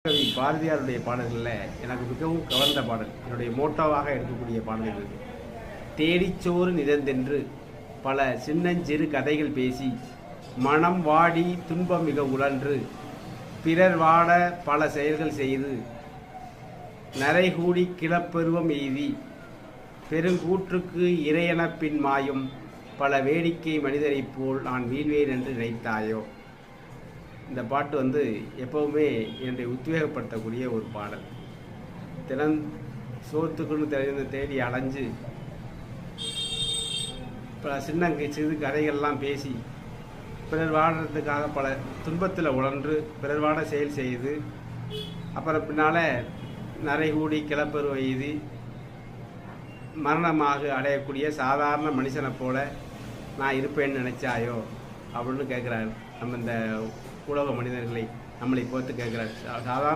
கவி பாரதியாருடைய பாடல்களில் எனக்கு மிகவும் கவர்ந்த பாடல், என்னுடைய மோட்டோவாக எடுக்கக்கூடிய பாடல்கள். தேடிச்சோறு நிறந்தென்று பல சின்னஞ்சிறு கதைகள் பேசி மனம் வாடி துன்பம் மிக உழன்று பிறர் வாட பல செயல்கள் செய்து நரைகூடி கிளப்பெருவம் எய்தி பெருங்கூற்றுக்கு இறையெனப் பின் மாயும் பல வேடிக்கை மனிதரைப் போல் நான் வீழ்வேன் என்று நினைத்தாயோ. இந்த பாட்டு எப்போவுமே என்னை உத்வேகப்படுத்தக்கூடிய ஒரு பாடல். தினம் சோத்துக்குன்னு தேடி அலைஞ்சு பல சிறு கதைகள்லாம் பேசி பிறர் வாடுறதுக்காக பல துன்பத்தில் உழன்று பிறர் வாட செயல் செய்து அப்புறம் பின்னால் நரைகூடி கிளப்பெருவம் எய்தி மரணமாக அடையக்கூடிய சாதாரண மனுஷனை போல நான் இருப்பேன்னு நினைச்சாயோ அப்படின்னு கேட்குறாரு. நம்ம இந்த உலக மனிதர்களை நம்மளை பார்த்து கேட்குறாரு. சாதாரண